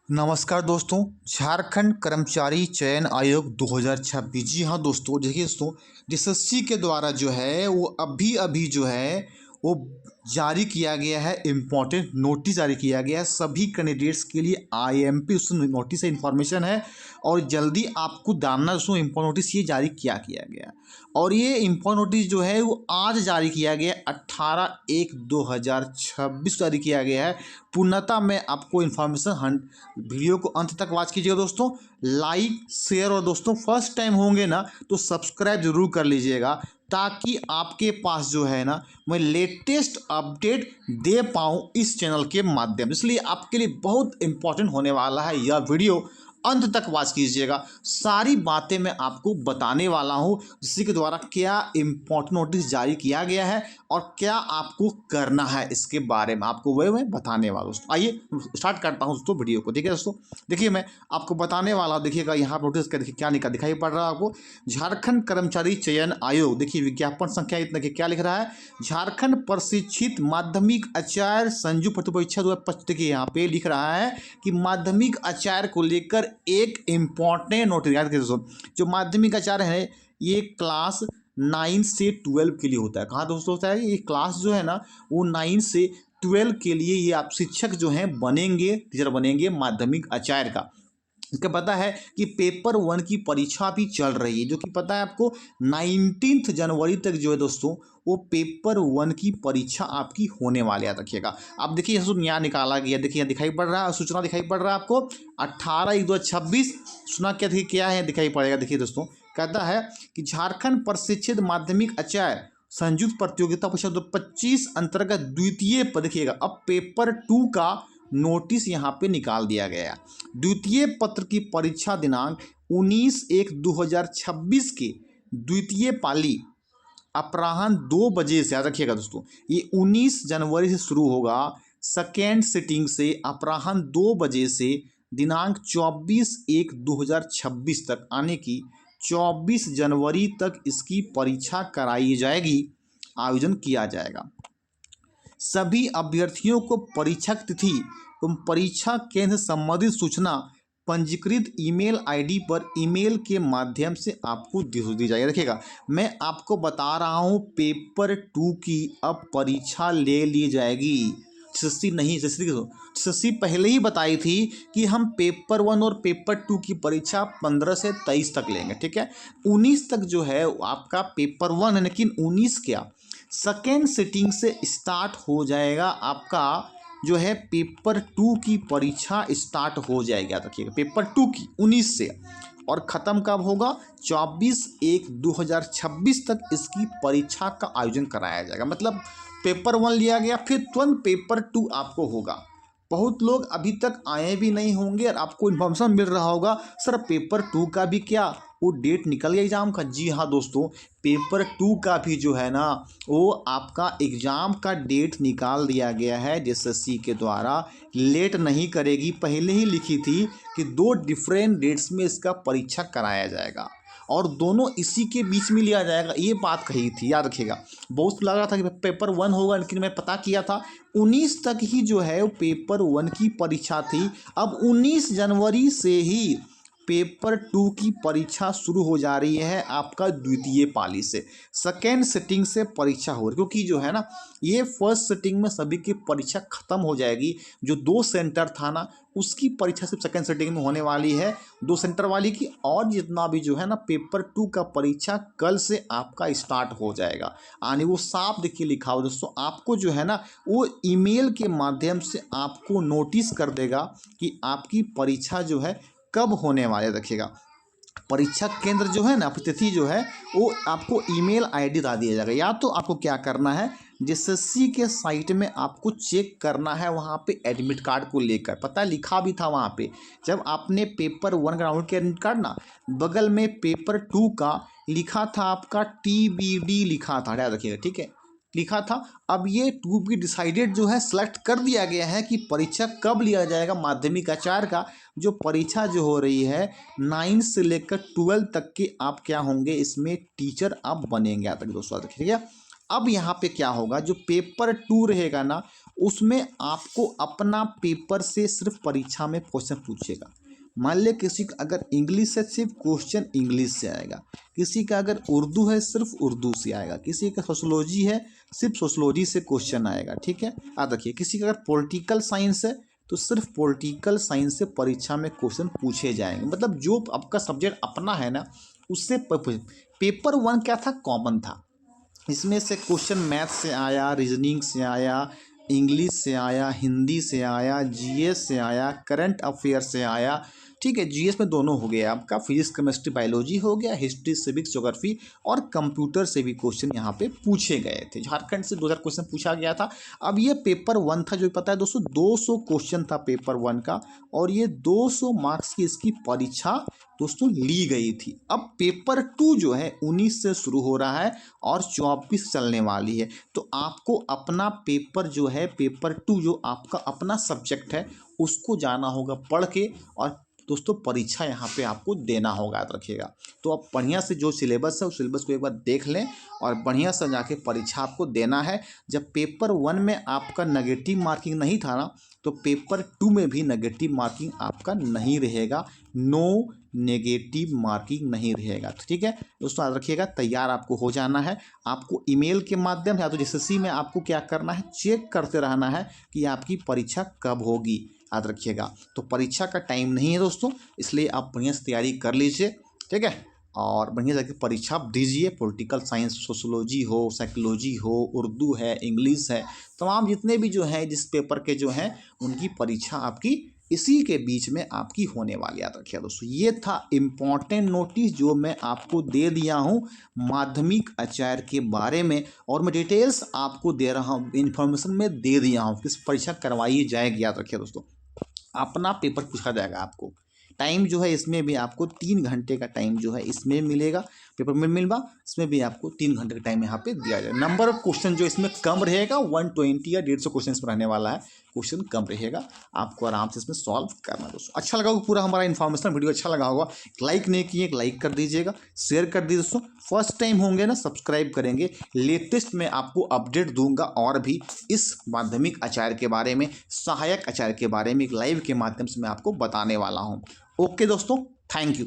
नमस्कार दोस्तों। झारखंड कर्मचारी चयन आयोग 2026। जी हाँ दोस्तों, देखिए दोस्तों, एसएससी के द्वारा जो है वो अभी अभी जो है वो जारी किया गया है, इम्पोर्टेंट नोटिस जारी किया गया है सभी कैंडिडेट्स के लिए। आईएमपी उस नोटिस से इन्फॉर्मेशन है और जल्दी आपको जानना दोस्तों, इम्पोर्टेंट नोटिस ये जारी किया गया और ये इम्पोर्टेंट नोटिस जो है वो आज जारी किया गया है, 18/1/2026 जारी किया गया है। पूर्णतः मैं आपको इन्फॉर्मेशन वीडियो को अंत तक वॉच कीजिएगा दोस्तों, लाइक शेयर और दोस्तों फर्स्ट टाइम होंगे ना तो सब्सक्राइब जरूर कर लीजिएगा ताकि आपके पास जो है ना मैं लेटेस्ट अपडेट दे पाऊँ इस चैनल के माध्यम। इसलिए आपके लिए बहुत इंपॉर्टेंट होने वाला है यह वीडियो, अंत तक वॉच कीजिएगा। सारी बातें मैं आपको बताने वाला हूं, जिसके के द्वारा क्या इम्पोर्टेंट नोटिस जारी किया गया है और क्या आपको करना है इसके बारे में आपको वह मैं बताने वाला हूं दोस्तों। आइए स्टार्ट करता हूं दोस्तों वीडियो को। ठीक है दोस्तों, देखिए मैं आपको बताने वाला हूं। देखिएगा यहाँ नोटिस का देखिए क्या दिखाई पड़ रहा है आपको। झारखंड कर्मचारी चयन आयोग, देखिए विज्ञापन संख्या इतना कि क्या लिख रहा है, झारखंड प्रशिक्षित माध्यमिक आचार्य संयुक्त भर्ती परीक्षा 2025। देखिए यहाँ पे लिख रहा है कि माध्यमिक आचार्य को लेकर एक इम्पॉर्टेंट नोटिस। याद करिए दोस्तों, जो माध्यमिक आचार्य है ये क्लास 9 से 12 के लिए होता है। कहाँ दोस्तों होता है ये क्लास जो है ना, वो 9 से 12 के लिए ये आप शिक्षक जो हैं बनेंगे, टीचर बनेंगे माध्यमिक आचार्य का। इसका पता है कि पेपर 1 की परीक्षा भी चल रही है, जो कि पता है आपको 19 जनवरी तक जो है दोस्तों वो पेपर 1 की परीक्षा आपकी होने वाली है। रखिएगा आप देखिए यहाँ निकाला गया, देखिए यहाँ दिखाई पड़ रहा है, सूचना दिखाई पड़ रहा है आपको 18/1/2026। सूचना क्या है दिखाई पड़ेगा। देखिए दोस्तों कहता है कि झारखंड प्रशिक्षित माध्यमिक आचार्य संयुक्त प्रतियोगिता परीक्षा 2025 अंतर्गत द्वितीय पद। देखिएगा अब पेपर 2 का नोटिस यहाँ पे निकाल दिया गया है। द्वितीय पत्र की परीक्षा दिनांक 19/1/2026 के द्वितीय पाली अपराह्न 2 बजे से, याद रखिएगा दोस्तों, ये 19 जनवरी से शुरू होगा। सेकेंड सिटिंग से अपराह्न 2 बजे से दिनांक 24/1/2026 तक, आने की 24 जनवरी तक इसकी परीक्षा कराई जाएगी, आयोजन किया जाएगा। सभी अभ्यर्थियों को परीक्षा तिथि एवं परीक्षा केंद्र संबंधित सूचना पंजीकृत ईमेल आईडी पर ईमेल के माध्यम से आपको दी जाएगी। रखिएगा मैं आपको बता रहा हूँ, पेपर 2 की अब परीक्षा ले ली जाएगी। एसएससी नहीं, एसएससी पहले ही बताई थी कि हम पेपर 1 और पेपर 2 की परीक्षा 15 से 23 तक लेंगे। ठीक है, 19 तक जो है आपका पेपर 1 है, लेकिन 19 क्या सेकेंड सिटिंग से स्टार्ट हो जाएगा आपका जो है पेपर 2 की परीक्षा स्टार्ट हो जाएगी। याद रखिएगा पेपर 2 की 19 से, और ख़त्म कब होगा 24/1/2026 तक इसकी परीक्षा का आयोजन कराया जाएगा। मतलब पेपर 1 लिया गया, फिर तुरंत पेपर 2 आपको होगा। बहुत लोग अभी तक आए भी नहीं होंगे और आपको इन्फॉर्मेशन मिल रहा होगा सर पेपर 2 का भी क्या वो डेट निकल गया एग्ज़ाम का। जी हाँ दोस्तों, पेपर 2 का भी जो है ना वो आपका एग्ज़ाम का डेट निकाल दिया गया है एसएससी के द्वारा। लेट नहीं करेगी, पहले ही लिखी थी कि 2 डिफरेंट डेट्स में इसका परीक्षा कराया जाएगा और दोनों इसी के बीच में लिया जाएगा, ये बात कही थी। याद रखिएगा बहुत लग रहा था कि पेपर 1 होगा, लेकिन मैं पता किया था 19 तक ही जो है वो पेपर 1 की परीक्षा थी। अब 19 जनवरी से ही पेपर 2 की परीक्षा शुरू हो जा रही है आपका द्वितीय पाली से। सेकेंड सिटिंग से परीक्षा हो रही, क्योंकि जो है ना ये फर्स्ट सिटिंग में सभी की परीक्षा खत्म हो जाएगी। जो 2 सेंटर था ना उसकी परीक्षा सिर्फ सेकेंड सिटिंग में होने वाली है, 2 सेंटर वाली की, और जितना भी जो है ना पेपर 2 का परीक्षा कल से आपका स्टार्ट हो जाएगा। आने वो साफ देखिए लिखा हो दोस्तों, आपको जो है ना वो ईमेल के माध्यम से आपको नोटिस कर देगा कि आपकी परीक्षा जो है कब होने वाले। रखिएगा परीक्षा केंद्र जो है ना, तिथि जो है वो आपको ईमेल आईडी बता दिया जाएगा। या तो आपको क्या करना है, एसएससी के साइट में आपको चेक करना है, वहाँ पे एडमिट कार्ड को लेकर पता लिखा भी था वहाँ पे। जब आपने पेपर 1 का डाउनलोड किया एडमिट कार्ड ना, बगल में पेपर 2 का लिखा था आपका TBD लिखा था, याद रखिएगा। ठीक है, लिखा था। अब ये टू बी डिसाइडेड जो है सेलेक्ट कर दिया गया है कि परीक्षा कब लिया जाएगा माध्यमिक आचार्य का। जो परीक्षा जो हो रही है 9 से लेकर 12 तक के आप क्या होंगे इसमें टीचर आप बनेंगे। तक दोस्तों देखिए अब यहाँ पे क्या होगा, जो पेपर 2 रहेगा ना उसमें आपको अपना पेपर से सिर्फ परीक्षा में क्वेश्चन पूछेगा। मान लिया किसी का अगर इंग्लिश है सिर्फ क्वेश्चन इंग्लिश से आएगा, किसी का अगर उर्दू है सिर्फ उर्दू से आएगा, किसी का सोशोलॉजी है सिर्फ सोशोलॉजी से क्वेश्चन आएगा। ठीक है, याद रखिए। किसी का अगर पॉलिटिकल साइंस है तो सिर्फ पॉलिटिकल साइंस से परीक्षा में क्वेश्चन पूछे जाएंगे। मतलब जो आपका सब्जेक्ट अपना है ना उससे पेपर 1 क्या था, कॉमन था। इसमें से क्वेश्चन मैथ से आया, रीजनिंग से आया, इंग्लिश से आया, हिंदी से आया, जीएस से आया, करंट अफेयर से आया। ठीक है, जीएस में दोनों हो गया आपका, फिजिक्स केमिस्ट्री बायोलॉजी हो गया, हिस्ट्री सिविक्स ज्योग्राफी और कंप्यूटर से भी क्वेश्चन यहाँ पे पूछे गए थे। झारखंड से 2000 क्वेश्चन पूछा गया था। अब ये पेपर 1 था, जो पता है दोस्तों 200 क्वेश्चन था पेपर 1 का, और ये 200 मार्क्स की इसकी परीक्षा दोस्तों ली गई थी। अब पेपर 2 जो है 19 से शुरू हो रहा है और 24 चलने वाली है। तो आपको अपना पेपर जो है, पेपर 2 जो आपका अपना सब्जेक्ट है उसको जाना होगा पढ़ के, और दोस्तों परीक्षा यहाँ पे आपको देना होगा, याद रखिएगा। तो आप बढ़िया से जो सिलेबस है उस सिलेबस को एक बार देख लें और बढ़िया से जाके परीक्षा आपको देना है। जब पेपर 1 में आपका नेगेटिव मार्किंग नहीं था ना, तो पेपर 2 में भी नेगेटिव मार्किंग आपका नहीं रहेगा। नो नेगेटिव मार्किंग नहीं रहेगा। तो ठीक है दोस्तों, याद रखिएगा। तैयार आपको हो जाना है। आपको ईमेल के माध्यम से या तो एसएससी में आपको क्या करना है, चेक करते रहना है कि आपकी परीक्षा कब होगी, याद रखिएगा। तो परीक्षा का टाइम नहीं है दोस्तों, इसलिए आप बढ़िया से तैयारी कर लीजिए। ठीक है, और बढ़िया जाके परीक्षा आप दीजिए। पॉलिटिकल साइंस, सोशोलॉजी हो, साइकोलॉजी हो, उर्दू है, इंग्लिश है, तमाम जितने भी जो हैं जिस पेपर के जो हैं उनकी परीक्षा आपकी इसी के बीच में आपकी होने वाली, याद रखिए दोस्तों। ये था इम्पॉर्टेंट नोटिस जो मैं आपको दे दिया हूँ माध्यमिक आचार्य के बारे में, और मैं डिटेल्स आपको दे रहा हूँ, इन्फॉर्मेशन में दे दिया हूँ किस परीक्षा करवाई जाएगी। याद रखिए दोस्तों, अपना पेपर पूछा जाएगा आपको। टाइम जो है इसमें भी आपको 3 घंटे का टाइम जो है इसमें मिलेगा, पेपर में मिलवा, इसमें भी आपको 3 घंटे का टाइम यहाँ पे दिया जाए। नंबर ऑफ क्वेश्चन जो इसमें कम रहेगा, 120 या 150 क्वेश्चन इसमें रहने वाला है, क्वेश्चन कम रहेगा, आपको आराम से इसमें सॉल्व करना है दोस्तों। अच्छा लगा होगा पूरा हमारा इन्फॉर्मेशन वीडियो, अच्छा लगा होगा, लाइक नहीं किए लाइक कर दीजिएगा, शेयर कर दीजिए दोस्तों। फर्स्ट टाइम होंगे ना सब्सक्राइब करेंगे, लेटेस्ट में आपको अपडेट दूंगा और भी इस माध्यमिक आचार्य के बारे में, सहायक आचार्य के बारे में एक लाइव के माध्यम से मैं आपको बताने वाला हूँ। ओके दोस्तों, थैंक यू।